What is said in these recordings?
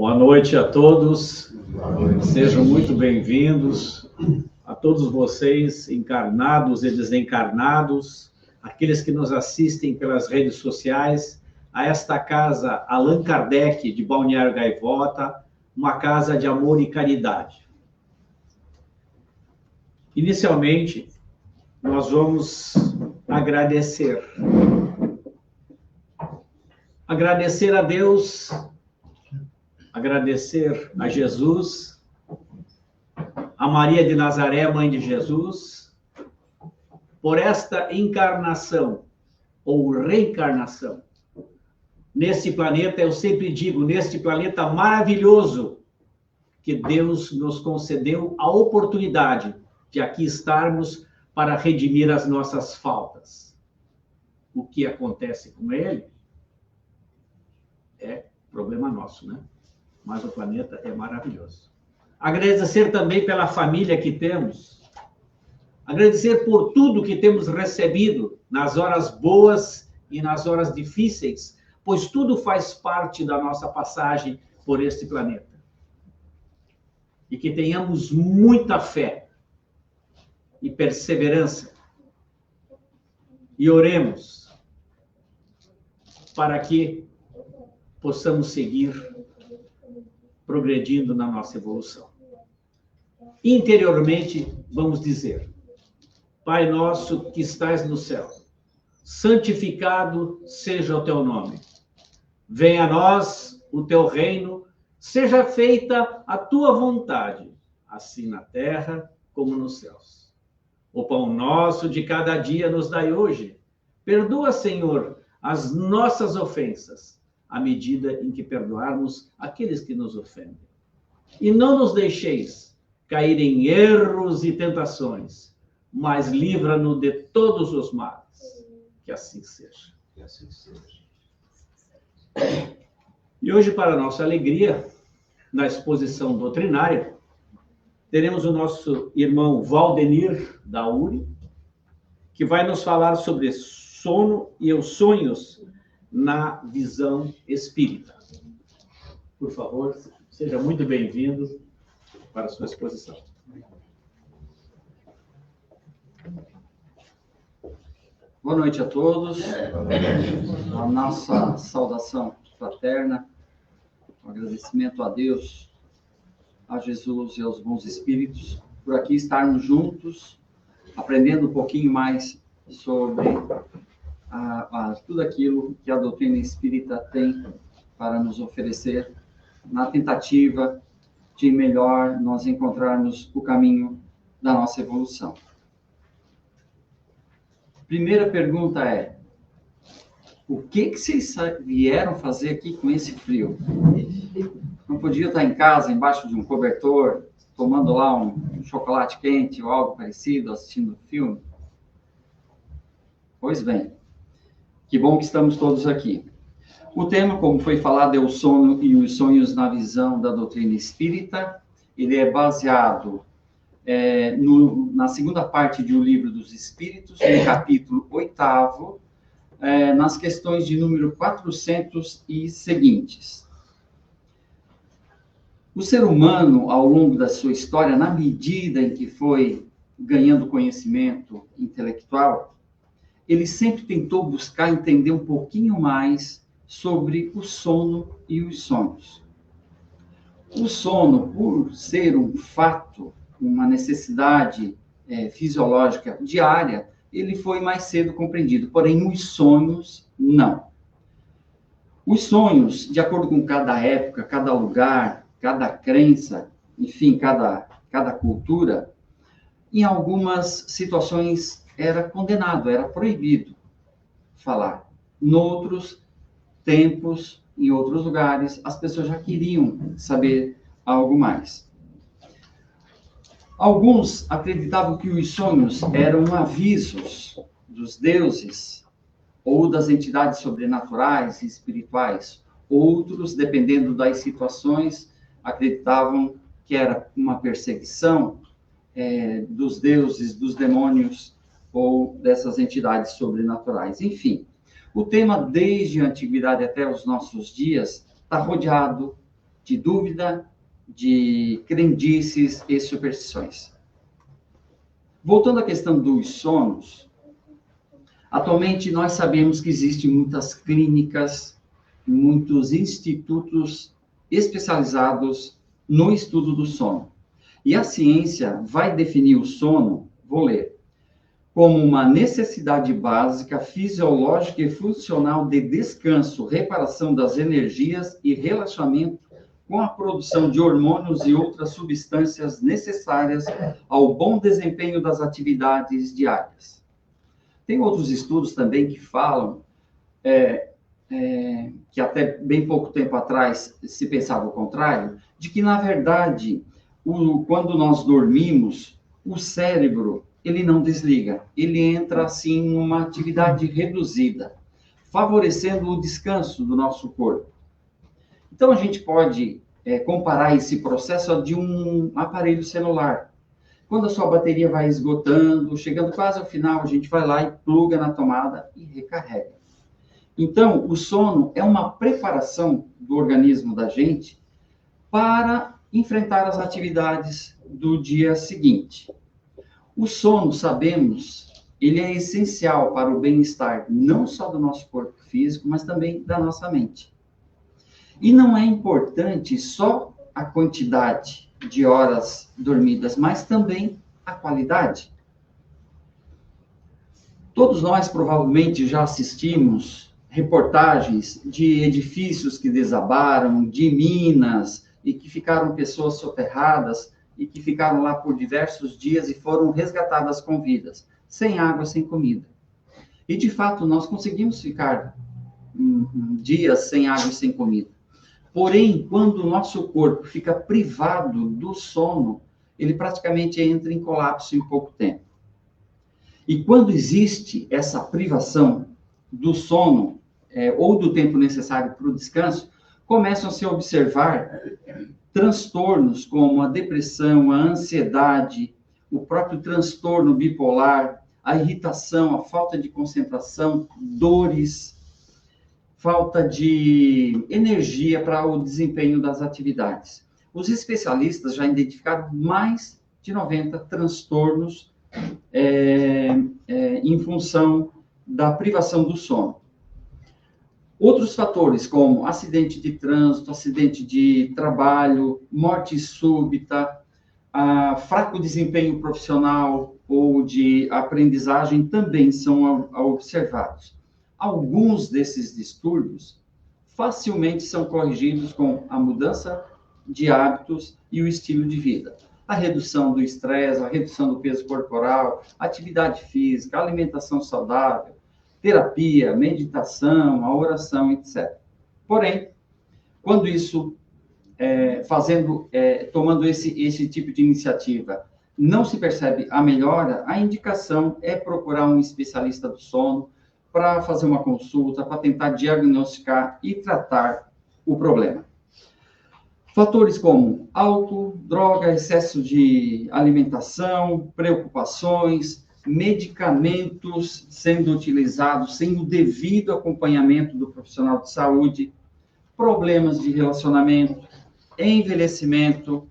Boa noite a todos, sejam muito bem-vindos a todos vocês, encarnados e desencarnados, aqueles que nos assistem pelas redes sociais, a esta casa Allan Kardec de Balneário Gaivota, uma casa de amor e caridade. Inicialmente, nós vamos agradecer. Agradecer a Deus, agradecer a Jesus, a Maria de Nazaré, mãe de Jesus, por esta encarnação ou reencarnação. Neste planeta, eu sempre digo, neste planeta maravilhoso, que Deus nos concedeu a oportunidade de aqui estarmos para redimir as nossas faltas. O que acontece com ele é problema nosso, né? Mas o planeta é maravilhoso. Agradecer também pela família que temos. Agradecer por tudo que temos recebido nas horas boas e nas horas difíceis, pois tudo faz parte da nossa passagem por este planeta. E que tenhamos muita fé e perseverança. E oremos para que possamos seguir progredindo na nossa evolução. Interiormente, vamos dizer: Pai nosso que estais no céu, santificado seja o teu nome. Venha a nós o teu reino, seja feita a tua vontade, assim na terra como nos céus. O pão nosso de cada dia nos dai hoje. Perdoa, Senhor, as nossas ofensas, à medida em que perdoarmos aqueles que nos ofendem. E não nos deixeis cair em erros e tentações, mas livra-nos de todos os males. Que assim seja. Que assim seja. E hoje, para nossa alegria, na exposição doutrinária, teremos o nosso irmão Valdenir da URI, que vai nos falar sobre sono e os sonhos na visão espírita. Por favor, seja muito bem-vindo para a sua exposição. Boa noite a todos. A nossa saudação fraterna, um agradecimento a Deus, a Jesus e aos bons espíritos, por aqui estarmos juntos, aprendendo um pouquinho mais sobre tudo aquilo que a doutrina espírita tem para nos oferecer, na tentativa de melhor nós encontrarmos o caminho da nossa evolução. Primeira pergunta é: o que vocês vieram fazer aqui com esse frio? Não podia estar em casa, embaixo de um cobertor, tomando lá um chocolate quente ou algo parecido, assistindo filme? Pois bem, que bom que estamos todos aqui. O tema, como foi falado, é o sono e os sonhos na visão da doutrina espírita. Ele é baseado na segunda parte de O Livro dos Espíritos, no capítulo 8º, nas questões de número 400 e seguintes. O ser humano, ao longo da sua história, na medida em que foi ganhando conhecimento intelectual, ele sempre tentou buscar entender um pouquinho mais sobre o sono e os sonhos. O sono, por ser um fato, uma necessidade fisiológica diária, ele foi mais cedo compreendido, porém os sonhos, não. Os sonhos, de acordo com cada época, cada lugar, cada crença, enfim, cada cultura, em algumas situações era condenado, era proibido falar. Noutros tempos, em outros lugares, as pessoas já queriam saber algo mais. Alguns acreditavam que os sonhos eram avisos dos deuses ou das entidades sobrenaturais e espirituais. Outros, dependendo das situações, acreditavam que era uma perseguição dos deuses, dos demônios ou dessas entidades sobrenaturais. Enfim, o tema, desde a antiguidade até os nossos dias, está rodeado de dúvida, de crendices e superstições. Voltando à questão dos sonos, atualmente nós sabemos que existem muitas clínicas, muitos institutos especializados no estudo do sono. E a ciência vai definir o sono, vou ler, como uma necessidade básica, fisiológica e funcional de descanso, reparação das energias e relaxamento com a produção de hormônios e outras substâncias necessárias ao bom desempenho das atividades diárias. Tem outros estudos também que falam que até bem pouco tempo atrás se pensava o contrário, de que, na verdade, quando nós dormimos, o cérebro, ele não desliga, ele entra, assim, numa atividade reduzida, favorecendo o descanso do nosso corpo. Então, a gente pode comparar esse processo de um aparelho celular. Quando a sua bateria vai esgotando, chegando quase ao final, a gente vai lá e pluga na tomada e recarrega. Então, o sono é uma preparação do organismo da gente para enfrentar as atividades do dia seguinte. O sono, sabemos, ele é essencial para o bem-estar não só do nosso corpo físico, mas também da nossa mente. E não é importante só a quantidade de horas dormidas, mas também a qualidade. Todos nós provavelmente já assistimos reportagens de edifícios que desabaram, de minas, e que ficaram pessoas soterradas, e que ficaram lá por diversos dias e foram resgatadas com vidas, sem água, sem comida. E, de fato, nós conseguimos ficar dias sem água e sem comida. Porém, quando o nosso corpo fica privado do sono, ele praticamente entra em colapso em pouco tempo. E quando existe essa privação do sono, ou do tempo necessário para o descanso, começam a se observar transtornos como a depressão, a ansiedade, o próprio transtorno bipolar, a irritação, a falta de concentração, dores, falta de energia para o desempenho das atividades. Os especialistas já identificaram mais de 90 transtornos em função da privação do sono. Outros fatores, como acidente de trânsito, acidente de trabalho, morte súbita, fraco desempenho profissional ou de aprendizagem, também são observados. Alguns desses distúrbios facilmente são corrigidos com a mudança de hábitos e o estilo de vida. A redução do estresse, a redução do peso corporal, atividade física, alimentação saudável, terapia, meditação, a oração, etc. Porém, quando isso, tomando esse tipo de iniciativa, não se percebe a melhora, a indicação é procurar um especialista do sono para fazer uma consulta, para tentar diagnosticar e tratar o problema. Fatores como álcool, droga, excesso de alimentação, preocupações, medicamentos sendo utilizados sem o devido acompanhamento do profissional de saúde, problemas de relacionamento, envelhecimento,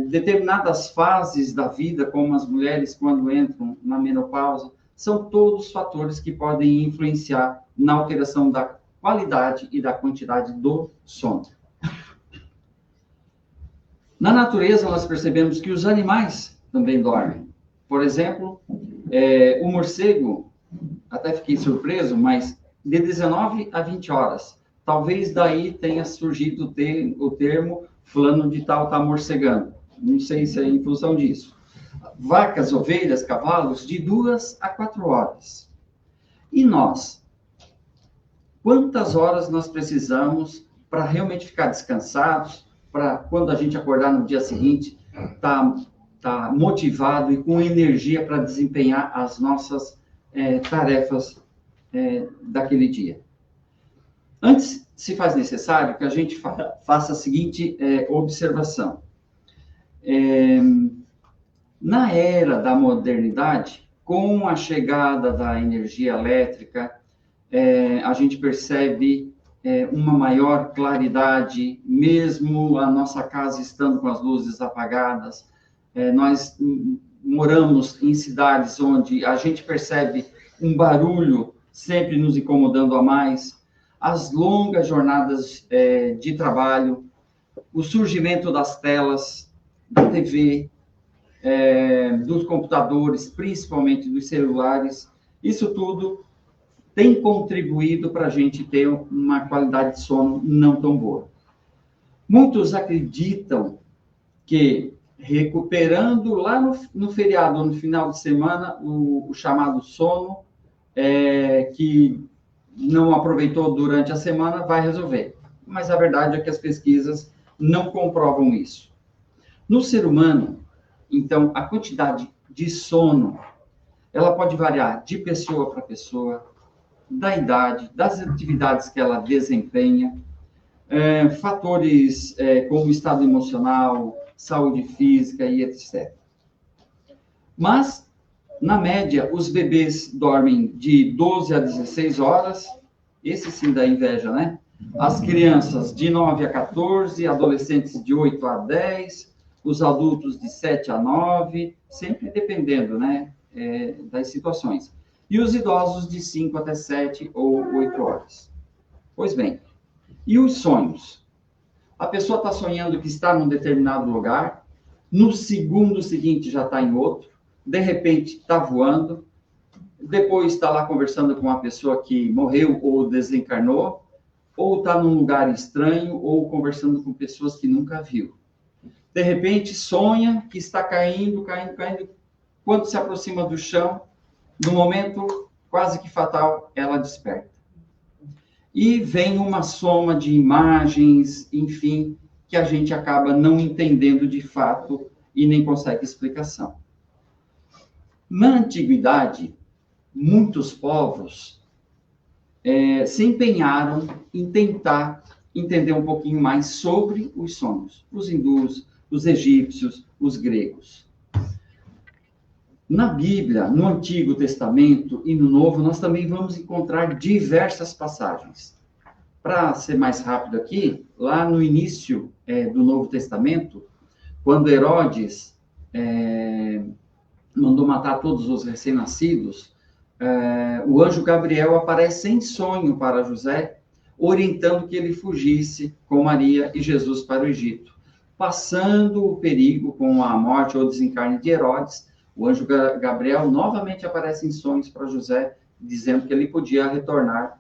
determinadas fases da vida, como as mulheres quando entram na menopausa, são todos fatores que podem influenciar na alteração da qualidade e da quantidade do sono. Na natureza, nós percebemos que os animais também dormem. Por exemplo, o morcego, até fiquei surpreso, mas de 19 a 20 horas. Talvez daí tenha surgido o termo fulano de tal está morcegando. Não sei se é em função disso. Vacas, ovelhas, cavalos, de 2 a 4 horas. E nós? Quantas horas nós precisamos para realmente ficar descansados, para quando a gente acordar no dia seguinte, tá motivado e com energia para desempenhar as nossas tarefas daquele dia? Antes, se faz necessário que a gente faça a seguinte observação. Na era da modernidade, com a chegada da energia elétrica, a gente percebe uma maior claridade, mesmo a nossa casa estando com as luzes apagadas. Nós moramos em cidades onde a gente percebe um barulho sempre nos incomodando a mais, as longas jornadas de trabalho, o surgimento das telas, da TV, dos computadores, principalmente dos celulares, isso tudo tem contribuído para a gente ter uma qualidade de sono não tão boa. Muitos acreditam que recuperando lá no feriado, no final de semana, o chamado sono, que não aproveitou durante a semana, vai resolver. Mas a verdade é que as pesquisas não comprovam isso. No ser humano, então, a quantidade de sono, ela pode variar de pessoa para pessoa, da idade, das atividades que ela desempenha, fatores como estado emocional, saúde física e etc. Mas, na média, os bebês dormem de 12 a 16 horas, esse sim dá inveja, né? As crianças de 9 a 14, adolescentes de 8 a 10, os adultos de 7 a 9, sempre dependendo, né, das situações. E os idosos de 5 até 7 ou 8 horas. Pois bem, e os sonhos? A pessoa está sonhando que está num determinado lugar, no segundo seguinte já está em outro, de repente está voando, depois está lá conversando com uma pessoa que morreu ou desencarnou, ou está num lugar estranho, ou conversando com pessoas que nunca viu. De repente sonha que está caindo, quando se aproxima do chão, no momento quase que fatal, ela desperta. E vem uma soma de imagens, enfim, que a gente acaba não entendendo de fato e nem consegue explicação. Na antiguidade, muitos povos se empenharam em tentar entender um pouquinho mais sobre os sonhos. Os hindus, os egípcios, os gregos. Na Bíblia, no Antigo Testamento e no Novo, nós também vamos encontrar diversas passagens. Para ser mais rápido aqui, lá no início do Novo Testamento, quando Herodes mandou matar todos os recém-nascidos, o anjo Gabriel aparece em sonho para José, orientando que ele fugisse com Maria e Jesus para o Egito. Passando o perigo com a morte ou desencarne de Herodes, o anjo Gabriel novamente aparece em sonhos para José, dizendo que ele podia retornar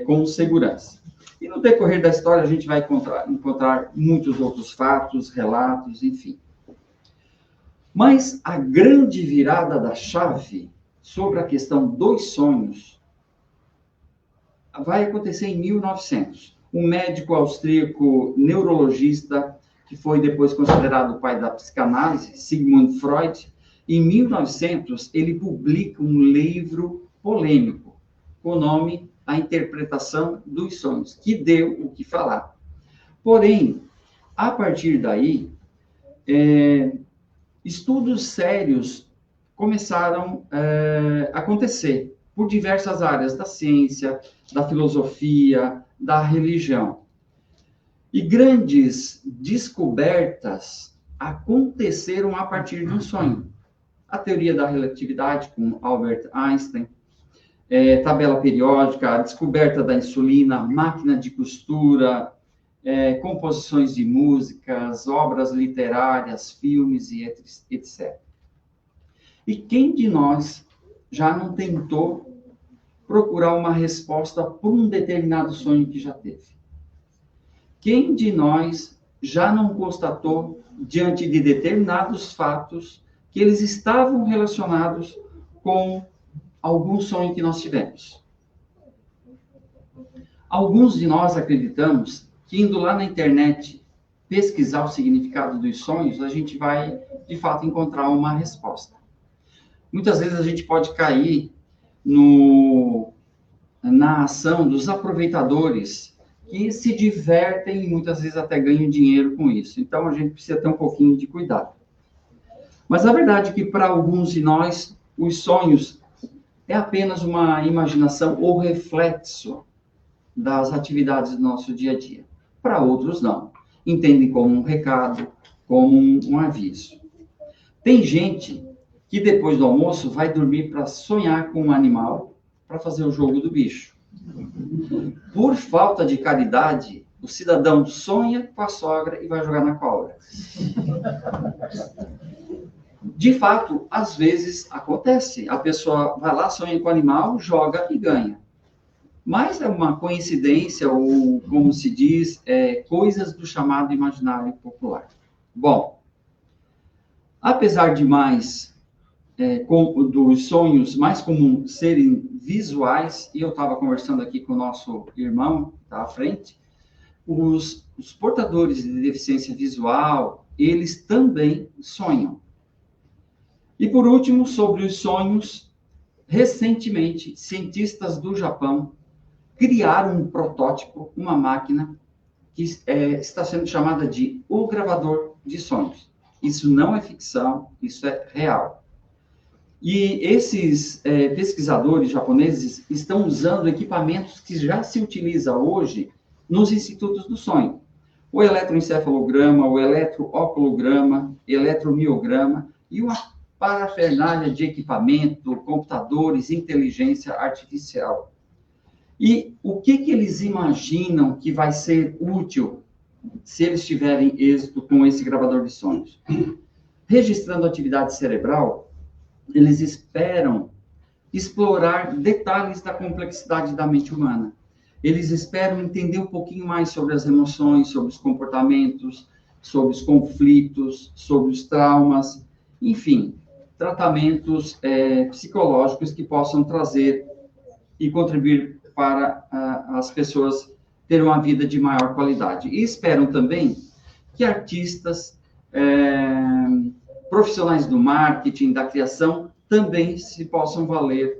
com segurança. E no decorrer da história a gente vai encontrar muitos outros fatos, relatos, enfim. Mas a grande virada da chave sobre a questão dos sonhos vai acontecer em 1900. Um médico austríaco neurologista, que foi depois considerado o pai da psicanálise, Sigmund Freud, em 1900, ele publica um livro polêmico, com o nome A Interpretação dos Sonhos, que deu o que falar. Porém, a partir daí, estudos sérios começaram a acontecer por diversas áreas da ciência, da filosofia, da religião. E grandes descobertas aconteceram a partir de um sonho. A teoria da relatividade com Albert Einstein, tabela periódica, a descoberta da insulina, máquina de costura, composições de músicas, obras literárias, filmes e etc. E quem de nós já não tentou procurar uma resposta por um determinado sonho que já teve? Quem de nós já não constatou, diante de determinados fatos, que eles estavam relacionados com algum sonho que nós tivemos? Alguns de nós acreditamos que, indo lá na internet pesquisar o significado dos sonhos, a gente vai, de fato, encontrar uma resposta. Muitas vezes a gente pode cair na ação dos aproveitadores que se divertem e muitas vezes até ganham dinheiro com isso. Então, a gente precisa ter um pouquinho de cuidado. Mas a verdade é que, para alguns de nós, os sonhos é apenas uma imaginação ou reflexo das atividades do nosso dia a dia. Para outros, não. Entendem como um recado, como um aviso. Tem gente que depois do almoço vai dormir para sonhar com um animal para fazer o jogo do bicho. Por falta de caridade, o cidadão sonha com a sogra e vai jogar na cobra. De fato, às vezes acontece. A pessoa vai lá, sonha com o animal, joga e ganha. Mas é uma coincidência, ou como se diz, coisas do chamado imaginário popular. Bom, apesar de dos sonhos mais comuns serem visuais, e eu estava conversando aqui com o nosso irmão, que está à frente, os portadores de deficiência visual, eles também sonham. E por último, sobre os sonhos, recentemente, cientistas do Japão criaram um protótipo, uma máquina, que está sendo chamada de o gravador de sonhos. Isso não é ficção, isso é real. E esses pesquisadores japoneses estão usando equipamentos que já se utilizam hoje nos institutos do sonho. O eletroencefalograma, o eletrooculograma, eletromiograma e uma parafernália de equipamento, computadores, inteligência artificial. E o que eles imaginam que vai ser útil se eles tiverem êxito com esse gravador de sonhos? Registrando atividade cerebral, eles esperam explorar detalhes da complexidade da mente humana. Eles esperam entender um pouquinho mais sobre as emoções, sobre os comportamentos, sobre os conflitos, sobre os traumas, enfim, tratamentos psicológicos que possam trazer e contribuir para as pessoas terem uma vida de maior qualidade. E esperam também que artistas, profissionais do marketing, da criação, também se possam valer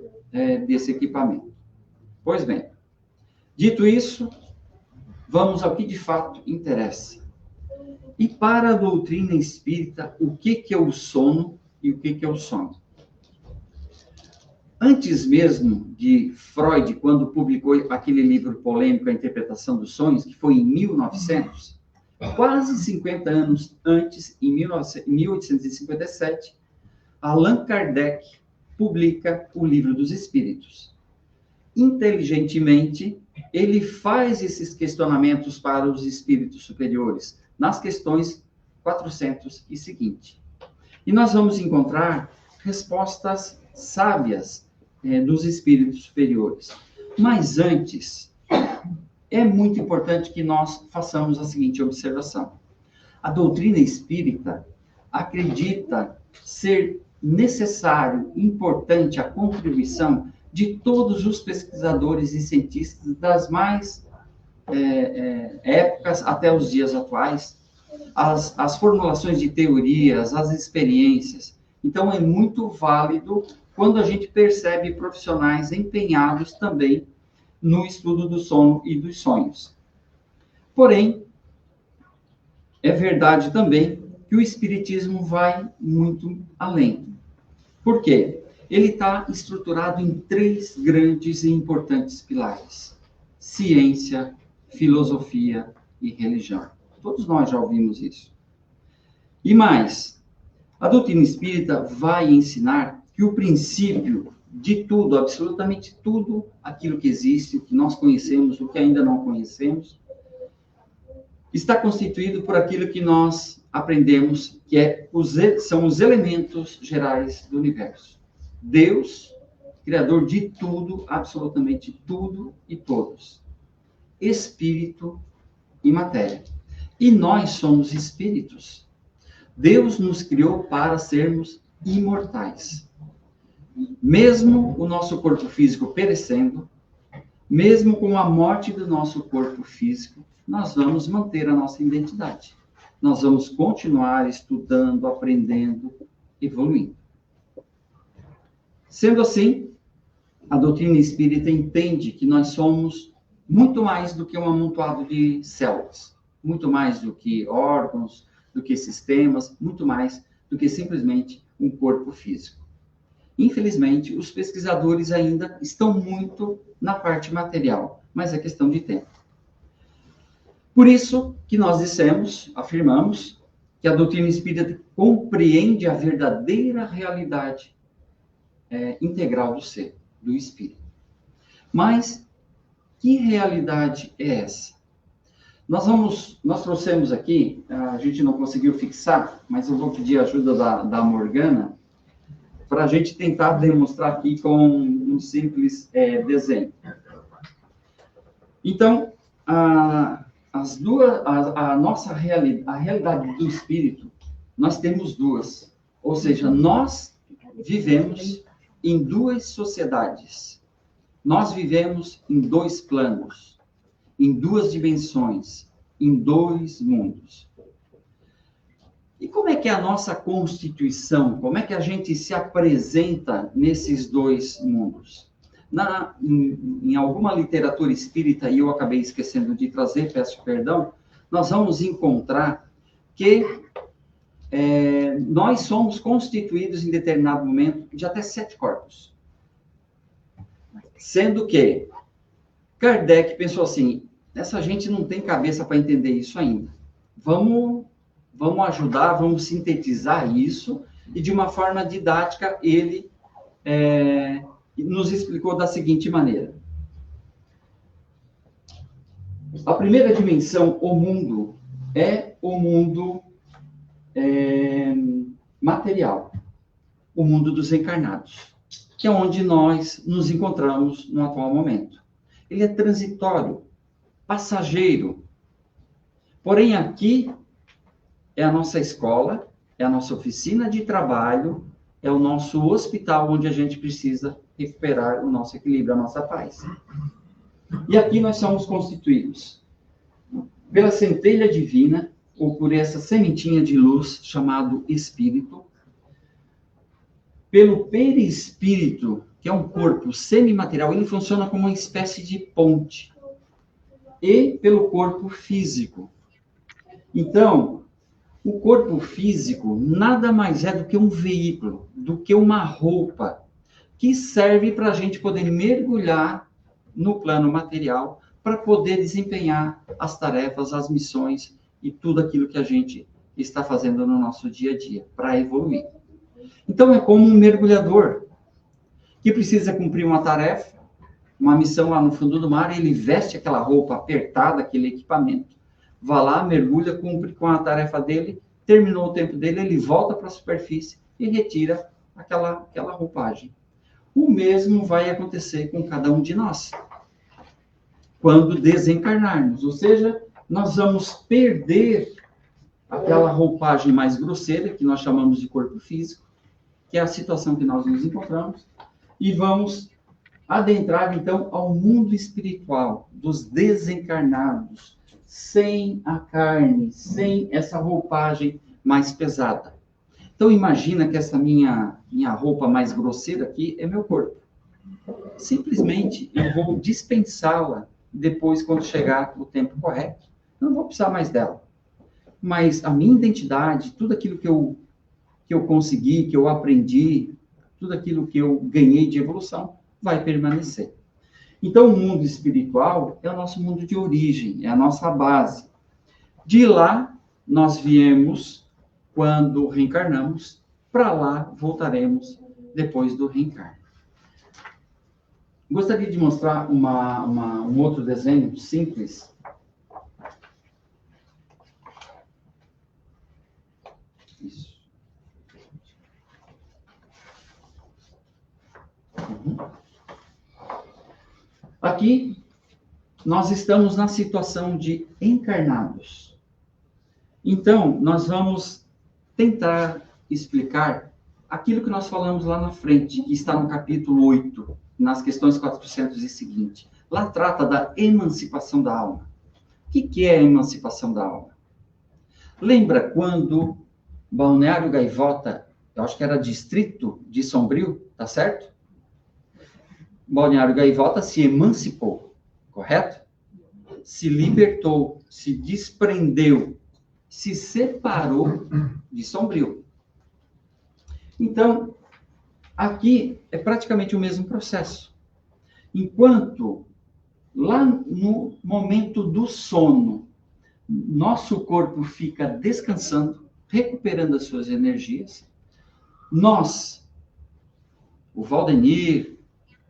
desse equipamento. Pois bem, dito isso, vamos ao que de fato interessa. E para a doutrina espírita, o que é o sono e o que é o sonho? Antes mesmo de Freud, quando publicou aquele livro polêmico, A Interpretação dos Sonhos, que foi em 1900, quase 50 anos antes, em 1857, Allan Kardec publica o Livro dos Espíritos. Inteligentemente, ele faz esses questionamentos para os espíritos superiores, nas questões 400 e seguinte. E nós vamos encontrar respostas sábias dos espíritos superiores. Mas antes, é muito importante que nós façamos a seguinte observação. A doutrina espírita acredita ser necessário, importante a contribuição de todos os pesquisadores e cientistas das mais épocas até os dias atuais, as formulações de teorias, as experiências. Então, é muito válido quando a gente percebe profissionais empenhados também no estudo do sono e dos sonhos. Porém, é verdade também que o Espiritismo vai muito além. Por quê? Ele está estruturado em 3 grandes e importantes pilares: ciência, filosofia e religião. Todos nós já ouvimos isso. E mais, a doutrina espírita vai ensinar que o princípio de tudo, absolutamente tudo, aquilo que existe, o que nós conhecemos, o que ainda não conhecemos, está constituído por aquilo que nós aprendemos, que são os elementos gerais do universo. Deus, criador de tudo, absolutamente tudo e todos. Espírito e matéria. E nós somos espíritos. Deus nos criou para sermos imortais. Mesmo o nosso corpo físico perecendo, mesmo com a morte do nosso corpo físico, nós vamos manter a nossa identidade. Nós vamos continuar estudando, aprendendo, evoluindo. Sendo assim, a doutrina espírita entende que nós somos muito mais do que um amontoado de células, muito mais do que órgãos, do que sistemas, muito mais do que simplesmente um corpo físico. Infelizmente, os pesquisadores ainda estão muito na parte material, mas é questão de tempo. Por isso que nós afirmamos, que a doutrina espírita compreende a verdadeira realidade integral do ser, do espírito. Mas que realidade é essa? Nós trouxemos aqui, a gente não conseguiu fixar, mas eu vou pedir a ajuda da Morgana para a gente tentar demonstrar aqui com um simples desenho. Então, a realidade do espírito, nós temos duas. Ou seja, nós vivemos em duas sociedades. Nós vivemos em dois planos, em duas dimensões, em dois mundos. E como é que é a nossa constituição? Como é que a gente se apresenta nesses dois mundos? Em alguma literatura espírita, e eu acabei esquecendo de trazer, peço perdão, nós vamos encontrar que nós somos constituídos em determinado momento de até 7 corpos. Sendo que Kardec pensou assim, essa gente não tem cabeça para entender isso ainda. Vamos ajudar, vamos sintetizar isso, e de uma forma didática ele nos explicou da seguinte maneira. A primeira dimensão, o mundo, é o mundo material, o mundo dos encarnados, que é onde nós nos encontramos no atual momento. Ele é transitório, passageiro. Porém, aqui é a nossa escola, é a nossa oficina de trabalho, é o nosso hospital onde a gente precisa recuperar o nosso equilíbrio, a nossa paz. E aqui nós somos constituídos pela centelha divina, ou por essa sementinha de luz chamado espírito, pelo perispírito, que é um corpo semimaterial, ele funciona como uma espécie de ponte, e pelo corpo físico. Então, o corpo físico nada mais é do que um veículo, do que uma roupa, que serve para a gente poder mergulhar no plano material, para poder desempenhar as tarefas, as missões e tudo aquilo que a gente está fazendo no nosso dia a dia, para evoluir. Então, é como um mergulhador, que precisa cumprir uma tarefa, uma missão lá no fundo do mar, ele veste aquela roupa apertada, aquele equipamento, vai lá, mergulha, cumpre com a tarefa dele, terminou o tempo dele, ele volta para a superfície e retira aquela roupagem. O mesmo vai acontecer com cada um de nós, quando desencarnarmos, ou seja, nós vamos perder aquela roupagem mais grosseira, que nós chamamos de corpo físico, que é a situação que nós nos encontramos, e vamos adentrar, então, ao mundo espiritual dos desencarnados, sem a carne, sem essa roupagem mais pesada. Então, imagina que essa minha roupa mais grosseira aqui é meu corpo. Simplesmente, eu vou dispensá-la depois, quando chegar o tempo correto. Eu não vou precisar mais dela. Mas a minha identidade, tudo aquilo que eu consegui, que eu aprendi, tudo aquilo que eu ganhei de evolução, vai permanecer. Então, o mundo espiritual é o nosso mundo de origem, é a nossa base. De lá, nós viemos quando reencarnamos, para lá voltaremos depois do reencarno. Gostaria de mostrar um outro desenho simples. Isso. Aqui, nós estamos na situação de encarnados. Então, nós vamos tentar explicar aquilo que nós falamos lá na frente, que está no capítulo 8, nas questões 400 e seguinte. Lá trata da emancipação da alma. O que é a emancipação da alma? Lembra quando Balneário Gaivota, eu acho que era distrito de Sombrio, tá certo? Balneário Gaivota se emancipou, correto? Se libertou, se desprendeu, se separou de Sombrio. Então, aqui é praticamente o mesmo processo. Enquanto lá no momento do sono, nosso corpo fica descansando, recuperando as suas energias. Nós, o Valdemir,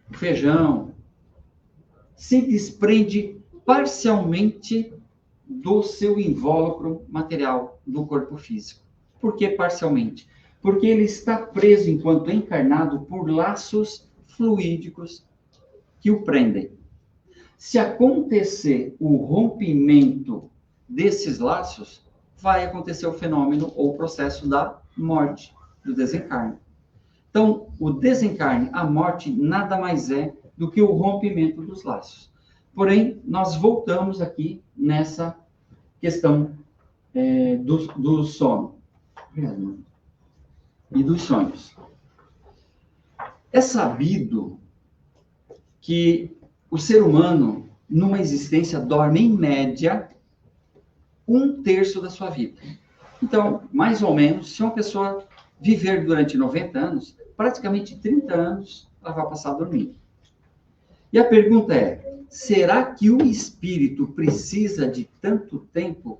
o Feijão, se desprende parcialmente do seu invólucro material do corpo físico. Por que parcialmente? Porque ele está preso, enquanto encarnado, por laços fluídicos que o prendem. Se acontecer o rompimento desses laços, vai acontecer o fenômeno ou o processo da morte, do desencarne. Então, o desencarne, a morte, nada mais é do que o rompimento dos laços. Porém, nós voltamos aqui nessa questão do sono e dos sonhos. É sabido que o ser humano, numa existência, dorme em média 1/3 da sua vida. Então, mais ou menos, se uma pessoa viver durante 90 anos, praticamente 30 anos ela vai passar dormindo. E a pergunta é, será que o espírito precisa de tanto tempo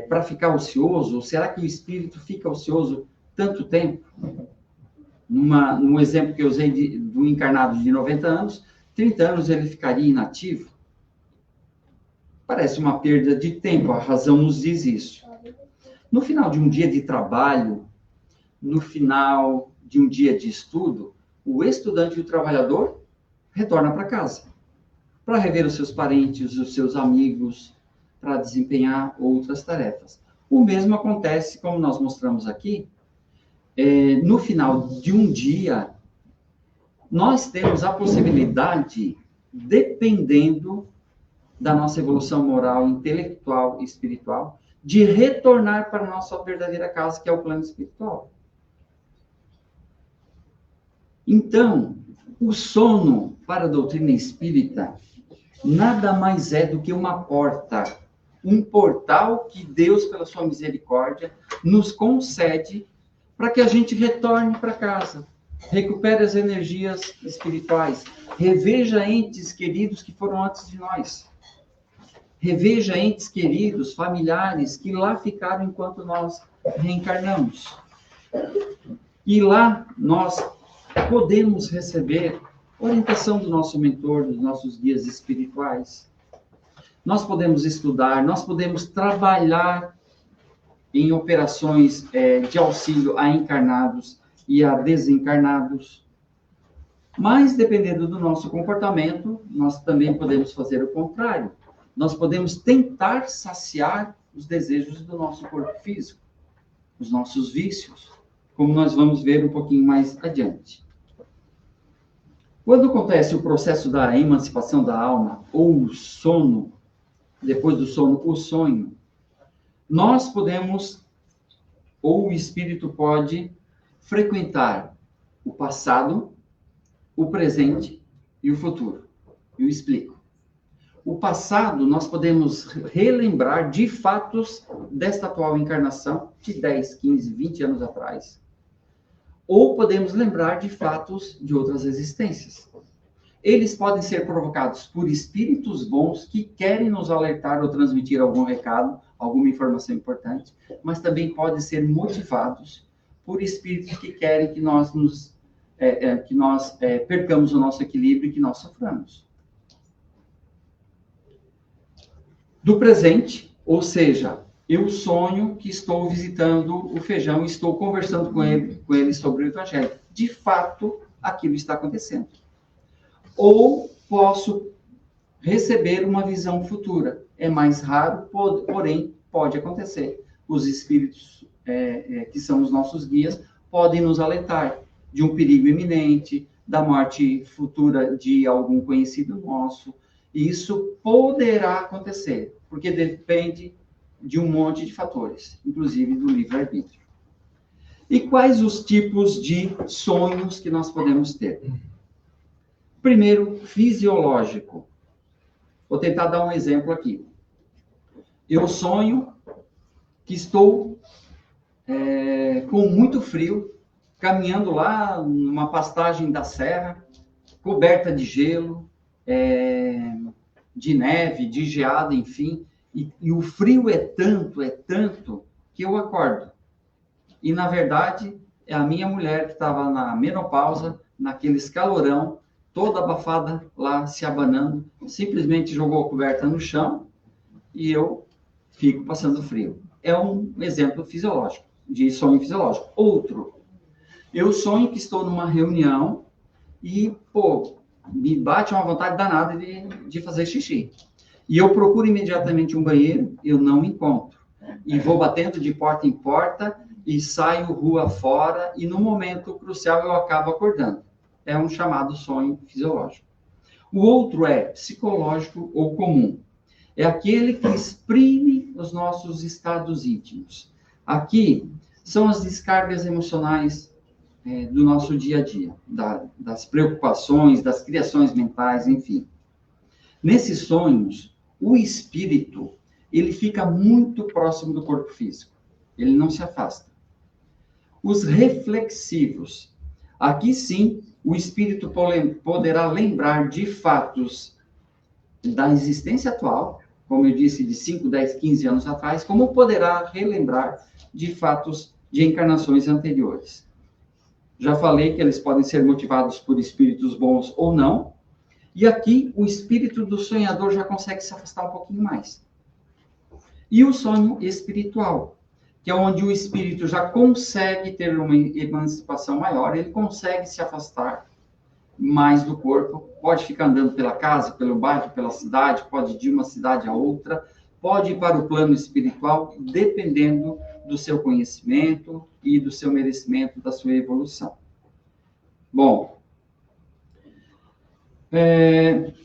para ficar ocioso? Ou será que o espírito fica ocioso tanto tempo? No exemplo que eu usei do encarnado de 90 anos, 30 anos ele ficaria inativo? Parece uma perda de tempo, a razão nos diz isso. No final de um dia de trabalho, no final de um dia de estudo, o estudante e o trabalhador retorna para casa, para rever os seus parentes, os seus amigos, para desempenhar outras tarefas. O mesmo acontece, como nós mostramos aqui, no final de um dia, nós temos a possibilidade, dependendo da nossa evolução moral, intelectual e espiritual, de retornar para a nossa verdadeira casa, que é o plano espiritual. Então, o sono, para a doutrina espírita, nada mais é do que uma porta, um portal que Deus, pela sua misericórdia, nos concede para que a gente retorne para casa, recupere as energias espirituais, reveja entes queridos que foram antes de nós, reveja entes queridos, familiares, que lá ficaram enquanto nós reencarnamos. E lá nós podemos receber orientação do nosso mentor, dos nossos guias espirituais. Nós podemos estudar, nós podemos trabalhar em operações de auxílio a encarnados e a desencarnados. Mas, dependendo do nosso comportamento, nós também podemos fazer o contrário. Nós podemos tentar saciar os desejos do nosso corpo físico, os nossos vícios, como nós vamos ver um pouquinho mais adiante. Quando acontece o processo da emancipação da alma, ou o sono, depois do sono, o sonho, nós podemos, ou o espírito pode, frequentar o passado, o presente e o futuro. Eu explico. O passado, nós podemos relembrar de fatos desta atual encarnação, de 10, 15, 20 anos atrás. Ou podemos lembrar de fatos de outras existências. Eles podem ser provocados por espíritos bons que querem nos alertar ou transmitir algum recado, alguma informação importante, mas também podem ser motivados por espíritos que querem que nós percamos o nosso equilíbrio e que nós soframos. Do presente, ou seja, eu sonho que estou visitando o Feijão e estou conversando com ele sobre o Evangelho. De fato, aquilo está acontecendo. Ou posso receber uma visão futura. É mais raro, porém, pode acontecer. Os espíritos, que são os nossos guias, podem nos alertar de um perigo iminente, da morte futura de algum conhecido nosso. E isso poderá acontecer, porque depende de um monte de fatores, inclusive do livre-arbítrio. E quais os tipos de sonhos que nós podemos ter? Primeiro, fisiológico. Vou tentar dar um exemplo aqui. Eu sonho que estou com muito frio, caminhando lá numa pastagem da serra, coberta de gelo, de neve, de geada, enfim, e o frio é tanto que eu acordo. E, na verdade, é a minha mulher que estava na menopausa, naquele calorão, toda abafada lá, se abanando, simplesmente jogou a coberta no chão e eu fico passando frio. É um exemplo fisiológico, de sonho fisiológico. Outro, eu sonho que estou numa reunião e, me bate uma vontade danada de fazer xixi. E eu procuro imediatamente um banheiro, eu não encontro. E vou batendo de porta em porta e saio rua fora e no momento crucial eu acabo acordando. É um chamado sonho fisiológico. O outro é psicológico ou comum. É aquele que exprime os nossos estados íntimos. Aqui são as descargas emocionais do nosso dia a dia, das preocupações, das criações mentais, enfim. Nesses sonhos, o espírito, ele fica muito próximo do corpo físico. Ele não se afasta. Os reflexivos. Aqui sim, o espírito poderá lembrar de fatos da existência atual, como eu disse, de 5, 10, 15 anos atrás, como poderá relembrar de fatos de encarnações anteriores. Já falei que eles podem ser motivados por espíritos bons ou não. E aqui, o espírito do sonhador já consegue se afastar um pouquinho mais. E o sonho espiritual, que é onde o espírito já consegue ter uma emancipação maior, ele consegue se afastar mais do corpo, pode ficar andando pela casa, pelo bairro, pela cidade, pode ir de uma cidade a outra, pode ir para o plano espiritual, dependendo do seu conhecimento e do seu merecimento, da sua evolução. Bom,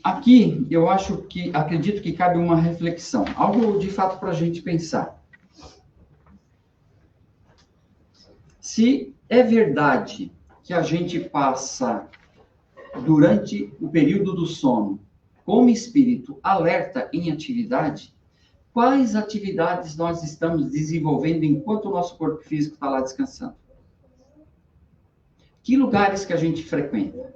aqui eu acredito que cabe uma reflexão, algo de fato para a gente pensar. Se é verdade que a gente passa, durante o período do sono, como espírito alerta em atividade, quais atividades nós estamos desenvolvendo enquanto o nosso corpo físico está lá descansando? Que lugares que a gente frequenta?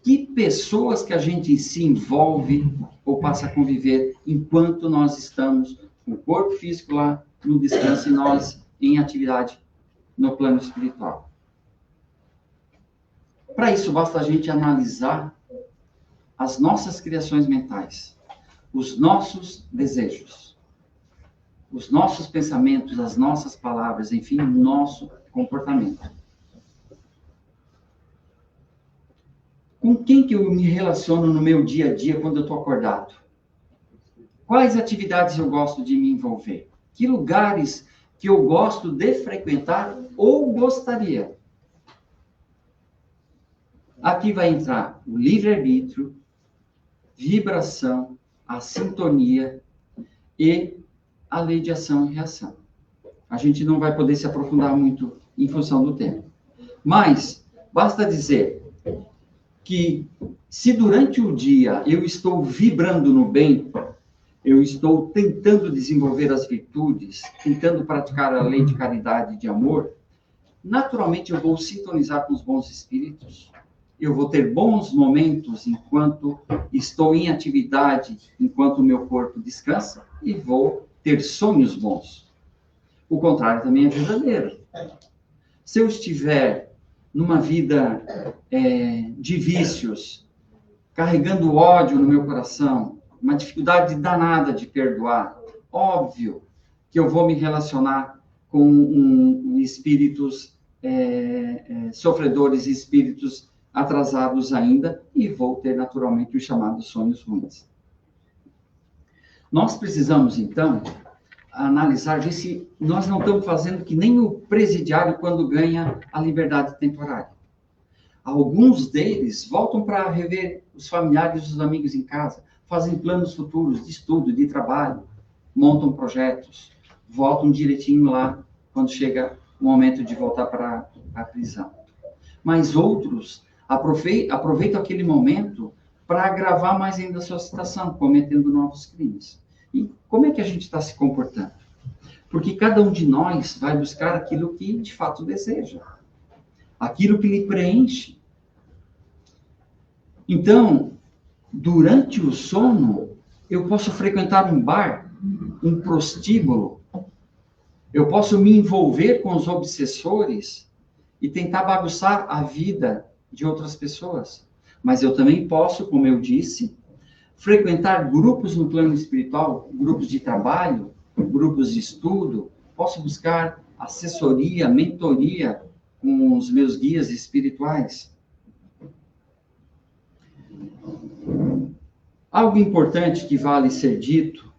Que pessoas que a gente se envolve ou passa a conviver enquanto nós estamos com o corpo físico lá no descanso e nós em atividade no plano espiritual? Para isso, basta a gente analisar as nossas criações mentais, os nossos desejos, os nossos pensamentos, as nossas palavras, enfim, o nosso comportamento. Com quem que eu me relaciono no meu dia a dia quando eu estou acordado? Quais atividades eu gosto de me envolver? Que lugares que eu gosto de frequentar ou gostaria? Aqui vai entrar o livre-arbítrio, vibração, a sintonia e a lei de ação e reação. A gente não vai poder se aprofundar muito em função do tempo. Mas, basta dizer que se durante o dia eu estou vibrando no bem, eu estou tentando desenvolver as virtudes, tentando praticar a lei de caridade e de amor, naturalmente eu vou sintonizar com os bons espíritos, eu vou ter bons momentos enquanto estou em atividade, enquanto o meu corpo descansa, e vou ter sonhos bons. O contrário também é verdadeiro. Se eu estiver numa vida de vícios, carregando ódio no meu coração, uma dificuldade danada de perdoar, óbvio que eu vou me relacionar com espíritos sofredores, espíritos atrasados ainda, e vou ter naturalmente os chamados sonhos ruins. Nós precisamos, então, analisar, ver se nós não estamos fazendo que nem o presidiário quando ganha a liberdade temporária. Alguns deles voltam para rever os familiares e os amigos em casa, fazem planos futuros de estudo, de trabalho, montam projetos, voltam direitinho lá quando chega o momento de voltar para a prisão. Mas outros aproveitam aquele momento para agravar mais ainda a sua situação, cometendo novos crimes. E como é que a gente está se comportando? Porque cada um de nós vai buscar aquilo que de fato deseja, aquilo que lhe preenche. Então, durante o sono, eu posso frequentar um bar, um prostíbulo, eu posso me envolver com os obsessores e tentar bagunçar a vida de outras pessoas. Mas eu também posso, como eu disse, frequentar grupos no plano espiritual, grupos de trabalho, grupos de estudo, posso buscar assessoria, mentoria com os meus guias espirituais. Algo importante que vale ser dito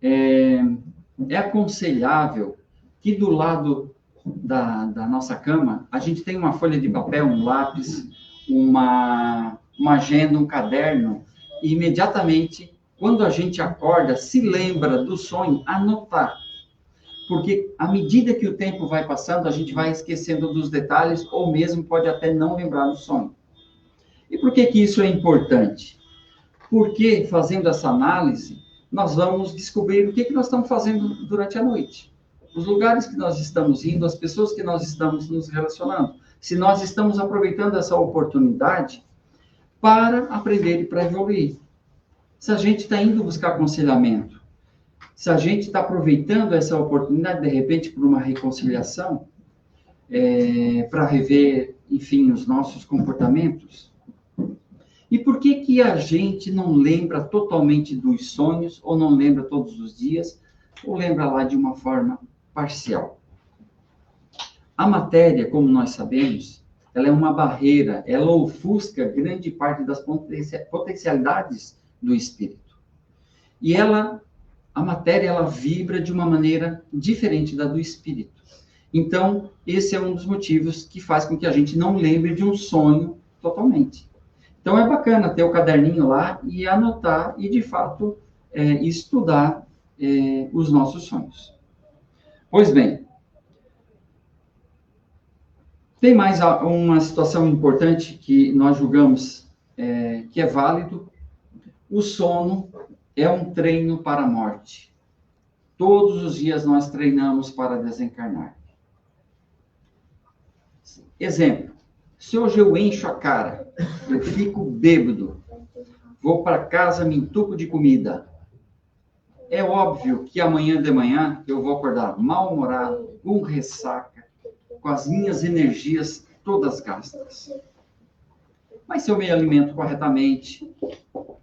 é aconselhável que do lado da nossa cama a gente tem uma folha de papel, um lápis, uma agenda, um caderno, e imediatamente, quando a gente acorda, se lembra do sonho, anotar. Porque à medida que o tempo vai passando, a gente vai esquecendo dos detalhes, ou mesmo pode até não lembrar do sonho. E por que isso é importante? Porque, fazendo essa análise, nós vamos descobrir o que nós estamos fazendo durante a noite. Os lugares que nós estamos indo, as pessoas que nós estamos nos relacionando. Se nós estamos aproveitando essa oportunidade para aprender e para evoluir. Se a gente está indo buscar aconselhamento, se a gente está aproveitando essa oportunidade, de repente, por uma reconciliação, para rever, enfim, os nossos comportamentos. E por que a gente não lembra totalmente dos sonhos, ou não lembra todos os dias, ou lembra lá de uma forma parcial? A matéria, como nós sabemos, ela é uma barreira, ela ofusca grande parte das potencialidades do espírito. E a matéria, ela vibra de uma maneira diferente da do espírito. Então, esse é um dos motivos que faz com que a gente não lembre de um sonho totalmente. Então, é bacana ter o caderninho lá e anotar e, de fato, estudar os nossos sonhos. Pois bem, tem mais uma situação importante que nós julgamos que é válido. O sono é um treino para a morte. Todos os dias nós treinamos para desencarnar. Exemplo, se hoje eu encho a cara, eu fico bêbado, vou para casa, me entupo de comida, é óbvio que amanhã de manhã eu vou acordar mal-humorado, com ressaca, com as minhas energias todas gastas. Mas se eu me alimento corretamente,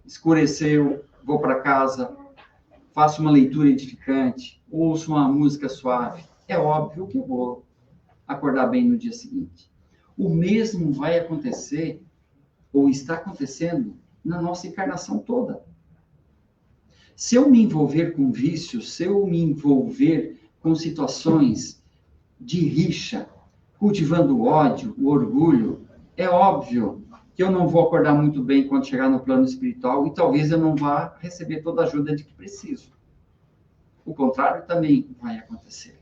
escureceu, vou para casa, faço uma leitura edificante, ouço uma música suave, é óbvio que eu vou acordar bem no dia seguinte. O mesmo vai acontecer, ou está acontecendo, na nossa encarnação toda. Se eu me envolver com vícios, se eu me envolver com situações de rixa, cultivando o ódio, o orgulho, é óbvio que eu não vou acordar muito bem quando chegar no plano espiritual e talvez eu não vá receber toda a ajuda de que preciso. O contrário também vai acontecer.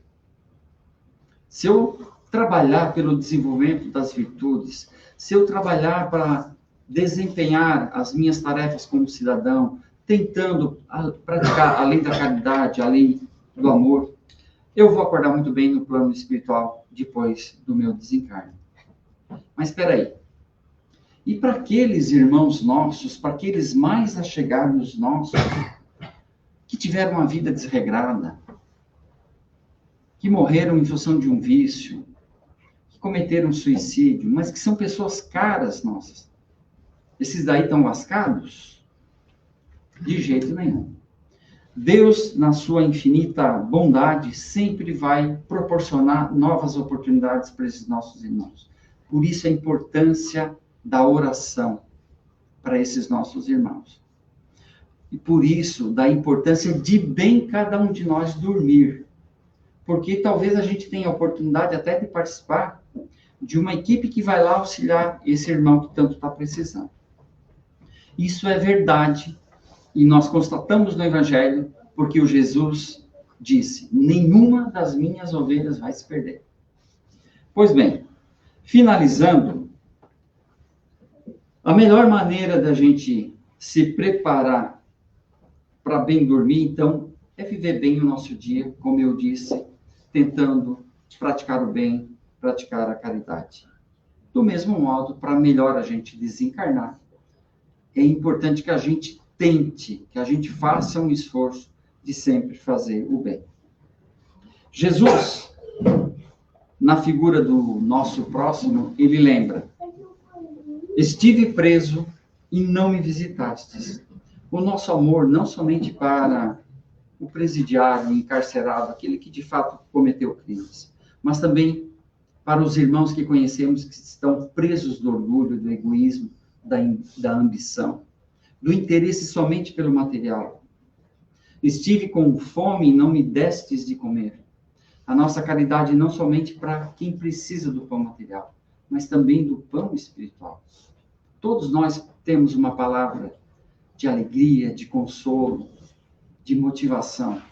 Se eu trabalhar pelo desenvolvimento das virtudes, se eu trabalhar para desempenhar as minhas tarefas como cidadão, tentando praticar a lei da caridade, a lei do amor, eu vou acordar muito bem no plano espiritual depois do meu desencarne. Mas espera aí. E para aqueles irmãos nossos, para aqueles mais achegados nossos, que tiveram uma vida desregrada, que morreram em função de um vício, que cometeram suicídio, mas que são pessoas caras nossas, esses daí estão lascados? De jeito nenhum. Deus, na sua infinita bondade, sempre vai proporcionar novas oportunidades para esses nossos irmãos. Por isso a importância da oração para esses nossos irmãos. E por isso, da importância de bem cada um de nós dormir. Porque talvez a gente tenha a oportunidade até de participar de uma equipe que vai lá auxiliar esse irmão que tanto está precisando. Isso é verdade. E nós constatamos no Evangelho, porque o Jesus disse, nenhuma das minhas ovelhas vai se perder. Pois bem, finalizando, a melhor maneira da gente se preparar para bem dormir, então, é viver bem o nosso dia, como eu disse, tentando praticar o bem, praticar a caridade. Do mesmo modo, para melhor a gente desencarnar, é importante que a gente tente, que a gente faça um esforço de sempre fazer o bem. Jesus, na figura do nosso próximo, ele lembra: estive preso e não me visitastes. O nosso amor não somente para o presidiário, o encarcerado, aquele que de fato cometeu crimes, mas também para os irmãos que conhecemos que estão presos do orgulho, do egoísmo, da ambição, do interesse somente pelo material. Estive com fome e não me destes de comer. A nossa caridade não somente para quem precisa do pão material, mas também do pão espiritual. Todos nós temos uma palavra de alegria, de consolo, de motivação.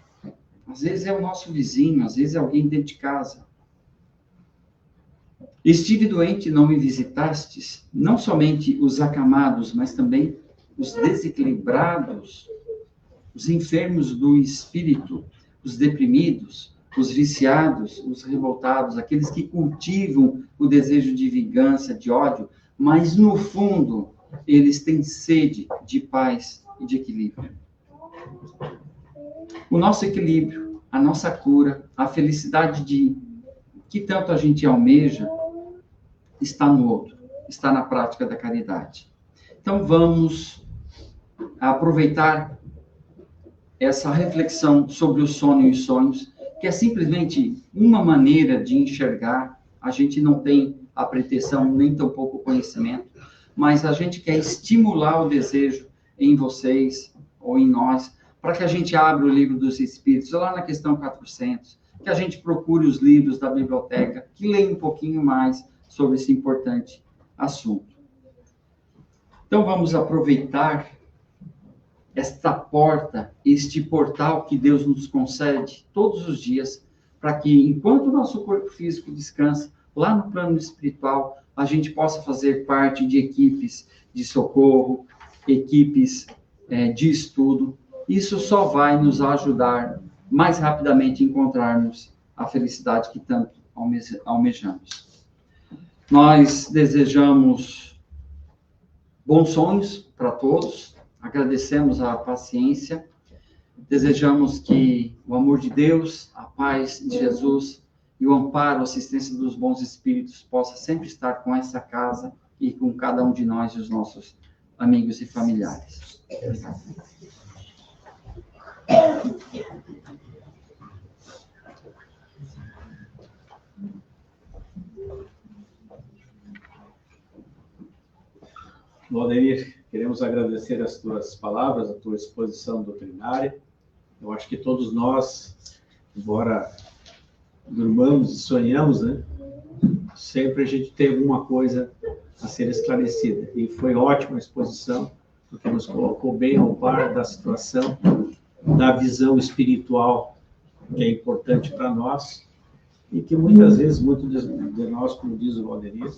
Às vezes é o nosso vizinho, às vezes é alguém dentro de casa. Estive doente e não me visitastes, não somente os acamados, mas também os desequilibrados, os enfermos do espírito, os deprimidos, os viciados, os revoltados, aqueles que cultivam o desejo de vingança, de ódio, mas no fundo eles têm sede de paz e de equilíbrio. O nosso equilíbrio, a nossa cura, a felicidade que tanto a gente almeja, está no outro, está na prática da caridade. Então vamos aproveitar essa reflexão sobre o sono e os sonhos, que é simplesmente uma maneira de enxergar. A gente não tem a pretensão, nem tampouco o conhecimento, mas a gente quer estimular o desejo em vocês ou em nós, para que a gente abra o livro dos Espíritos, lá na questão 400, que a gente procure os livros da biblioteca, que leia um pouquinho mais sobre esse importante assunto. Então vamos aproveitar esta porta, este portal que Deus nos concede todos os dias, para que, enquanto o nosso corpo físico descansa, lá no plano espiritual, a gente possa fazer parte de equipes de socorro, equipes de estudo. Isso só vai nos ajudar mais rapidamente a encontrarmos a felicidade que tanto almejamos. Nós desejamos bons sonhos para todos, agradecemos a paciência, desejamos que o amor de Deus, a paz de Jesus e o amparo, a assistência dos bons espíritos possa sempre estar com essa casa e com cada um de nós e os nossos amigos e familiares. Valdeir, queremos agradecer as tuas palavras, a tua exposição doutrinária. Eu acho que todos nós, embora durmamos e sonhamos, né? Sempre a gente tem alguma coisa a ser esclarecida. E foi ótima a exposição, porque nos colocou bem ao par da situação, da visão espiritual, que é importante para nós, e que muitas vezes, muitos de nós, como diz o Valdeir,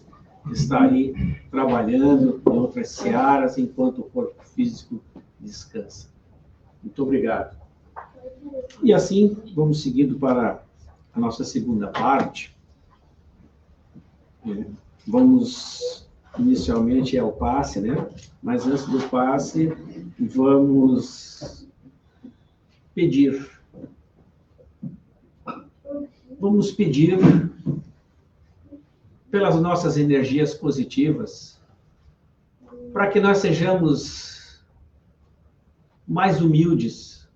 está aí trabalhando em outras searas, enquanto o corpo físico descansa. Muito obrigado. E assim, vamos seguindo para a nossa segunda parte. Vamos, inicialmente, ao passe, né? Mas antes do passe, vamos pedir. Vamos pedir pelas nossas energias positivas, para que nós sejamos mais humildes,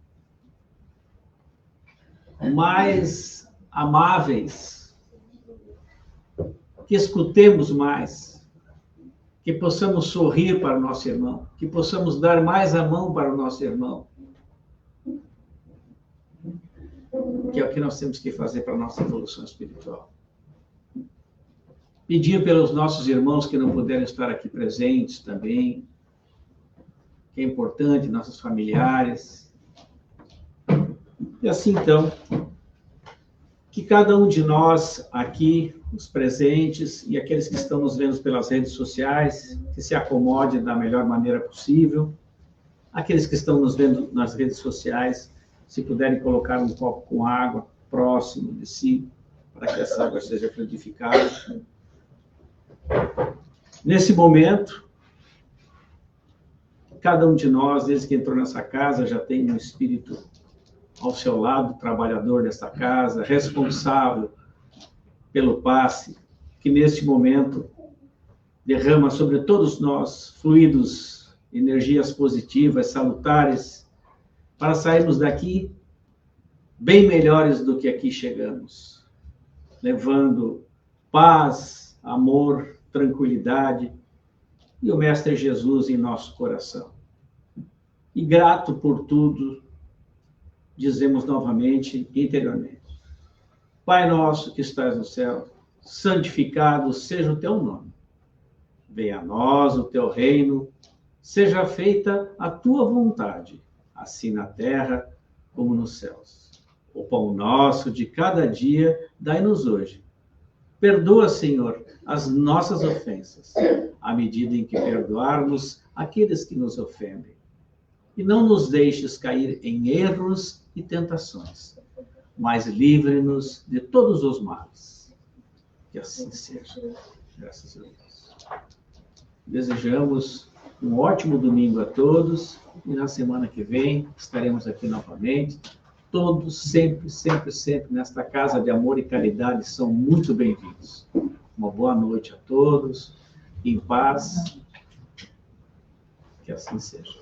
mais amáveis, que escutemos mais, que possamos sorrir para o nosso irmão, que possamos dar mais a mão para o nosso irmão, que é o que nós temos que fazer para a nossa evolução espiritual. Pedir pelos nossos irmãos que não puderam estar aqui presentes também, que é importante, nossos familiares. E assim, então, que cada um de nós aqui, os presentes e aqueles que estão nos vendo pelas redes sociais, que se acomode da melhor maneira possível. Aqueles que estão nos vendo nas redes sociais, se puderem colocar um copo com água próximo de si, para que essa água seja fluidificada. Nesse momento, cada um de nós, desde que entrou nessa casa, já tem um espírito ao seu lado, trabalhador dessa casa, responsável pelo passe, que neste momento derrama sobre todos nós fluidos, energias positivas, salutares, para sairmos daqui bem melhores do que aqui chegamos, levando paz, amor, tranquilidade e o Mestre Jesus em nosso coração. E grato por tudo, dizemos novamente, interiormente. Pai nosso que estás no céu, santificado seja o teu nome. Venha a nós o teu reino, seja feita a tua vontade, assim na terra como nos céus. O pão nosso de cada dia, dai-nos hoje. Perdoa, Senhor, as nossas ofensas, à medida em que perdoarmos aqueles que nos ofendem. E não nos deixes cair em erros e tentações, mas livre-nos de todos os males. Que assim seja. Graças a Deus. Desejamos um ótimo domingo a todos e na semana que vem estaremos aqui novamente. Todos, sempre, sempre, sempre, nesta casa de amor e caridade, são muito bem-vindos. Uma boa noite a todos, em paz, que assim seja.